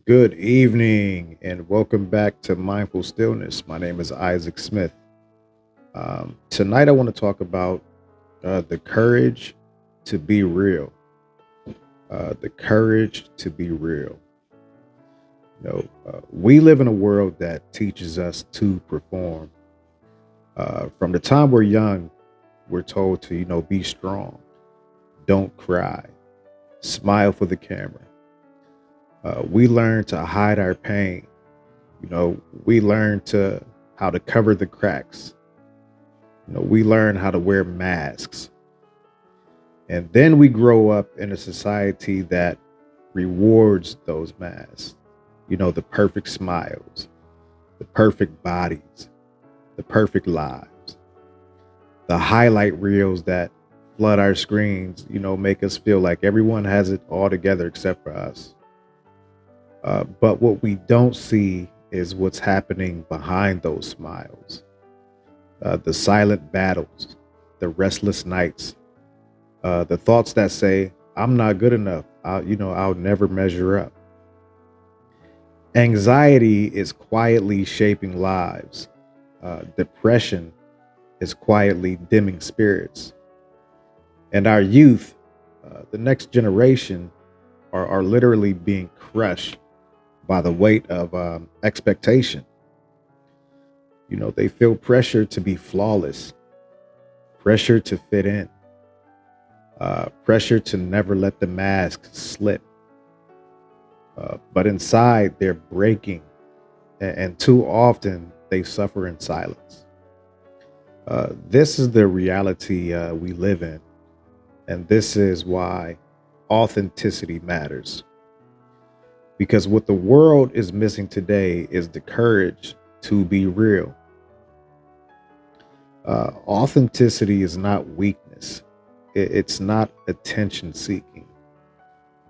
Good evening and welcome back to Mindful Stillness. My name is Isaac Smith. Tonight, I want to talk about the courage to be real. The courage to be real. We live in a world that teaches us to perform. From the time we're young, we're told to, be strong, don't cry, smile for the camera. We learn to hide our pain. We learn to how to cover the cracks. We learn how to wear masks. And then we grow up in a society that rewards those masks. The perfect smiles, the perfect bodies, the perfect lives, the highlight reels that flood our screens, make us feel like everyone has it all together except for us. But what we don't see is what's happening behind those smiles, the silent battles, the restless nights, the thoughts that say, I'm not good enough. I'll never measure up. Anxiety is quietly shaping lives. Depression is quietly dimming spirits. And our youth, the next generation, are literally being crushed by the weight of expectation. They feel pressure to be flawless, pressure to fit in, pressure to never let the mask slip. But inside, they're breaking, and too often they suffer in silence. This is the reality we live in, and this is why authenticity matters. Because what the world is missing today is the courage to be real. Authenticity is not weakness, it's not attention seeking,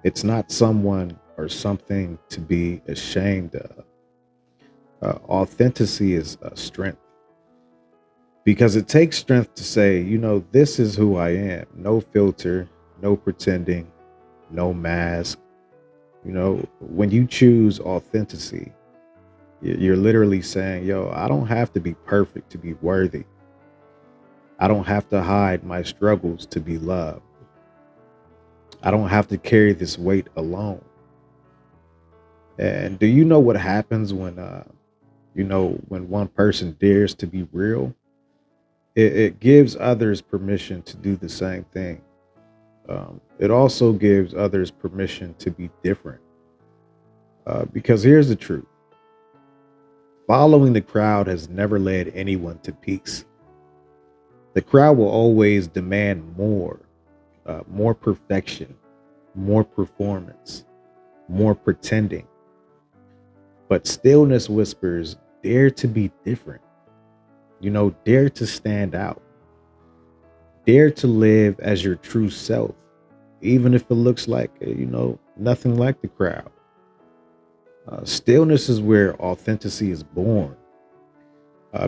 it's not someone or something to be ashamed of. Authenticity is strength because it takes strength to say, this is who I am. No filter, no pretending, no mask. When you choose authenticity, you're literally saying, I don't have to be perfect to be worthy. I don't have to hide my struggles to be loved. I don't have to carry this weight alone. And do you know what happens when one person dares to be real? It gives others permission to do the same thing. It also gives others permission to be different. Because here's the truth: following the crowd has never led anyone to peace. The crowd will always demand more perfection, more performance, more pretending. But stillness whispers, dare to be different. Dare to stand out. Dare to live as your true self, even if it looks like, nothing like the crowd. Stillness is where authenticity is born.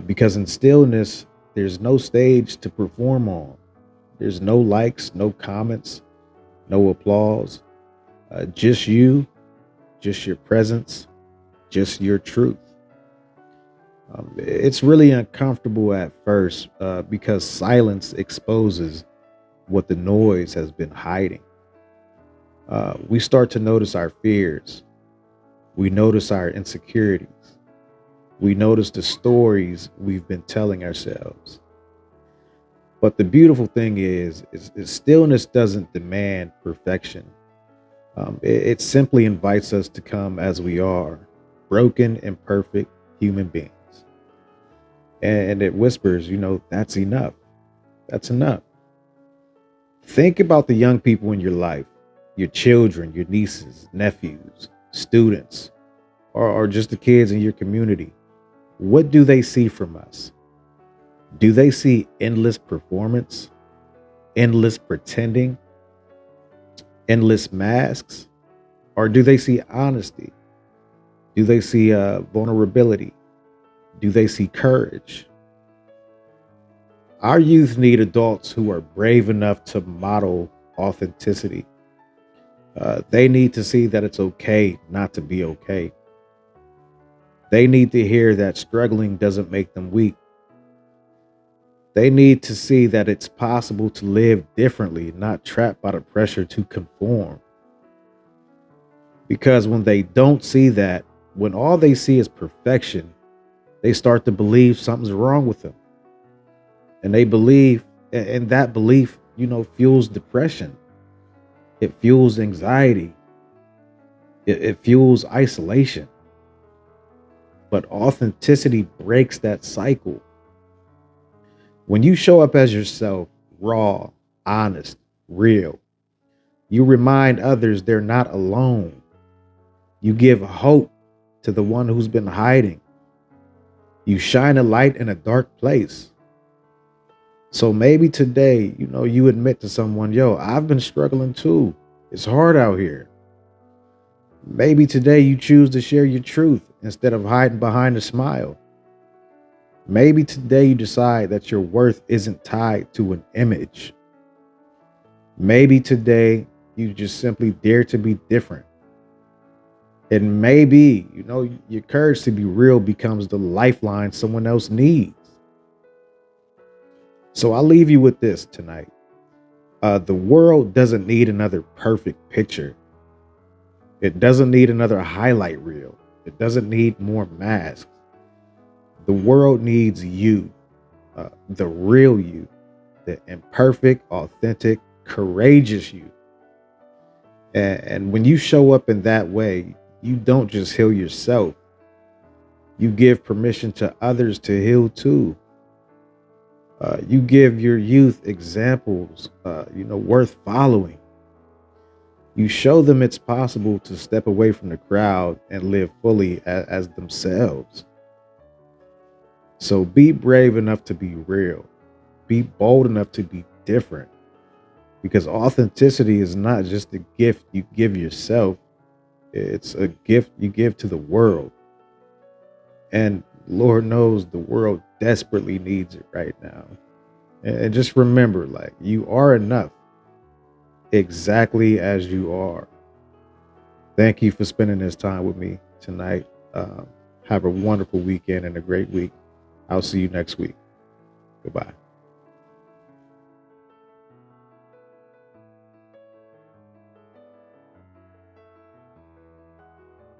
Because in stillness, there's no stage to perform on. There's no likes, no comments, no applause. Just you, just your presence, just your truth. It's really uncomfortable at first because silence exposes what the noise has been hiding. We start to notice our fears. We notice our insecurities. We notice the stories we've been telling ourselves. But the beautiful thing is stillness doesn't demand perfection. It simply invites us to come as we are, broken, imperfect human beings. And it whispers, that's enough. That's enough. Think about the young people in your life, your children, your nieces, nephews, students, or just the kids in your community. What do they see from us? Do they see endless performance, endless pretending, endless masks? Or do they see honesty? Do they see vulnerability? Do they see courage? Our youth need adults who are brave enough to model authenticity, They need to see that it's okay not to be okay. They need to hear that struggling doesn't make them weak. They need to see that it's possible to live differently, not trapped by the pressure to conform. Because when they don't see that, when all they see is perfection, they start to believe something's wrong with them. And they believe, and that belief, fuels depression. It fuels anxiety. It fuels isolation. But authenticity breaks that cycle. When you show up as yourself, raw, honest, real, you remind others they're not alone. You give hope to the one who's been hiding. You shine a light in a dark place. So maybe today, you admit to someone, yo, I've been struggling too. It's hard out here. Maybe today you choose to share your truth instead of hiding behind a smile. Maybe today you decide that your worth isn't tied to an image. Maybe today you just simply dare to be different. And maybe, your courage to be real becomes the lifeline someone else needs. So I'll leave you with this tonight. The world doesn't need another perfect picture. It doesn't need another highlight reel. It doesn't need more masks. The world needs you, the real you, the imperfect, authentic, courageous you. And when you show up in that way, you don't just heal yourself. You give permission to others to heal too. You give your youth examples, worth following. You show them it's possible to step away from the crowd and live fully as themselves. So be brave enough to be real. Be bold enough to be different. Because authenticity is not just a gift you give yourself, it's a gift you give to the world. And Lord knows the world desperately needs it right now. And just remember, you are enough exactly as you are. Thank you for spending this time with me tonight. Have a wonderful weekend and a great week. I'll see you next week. Goodbye.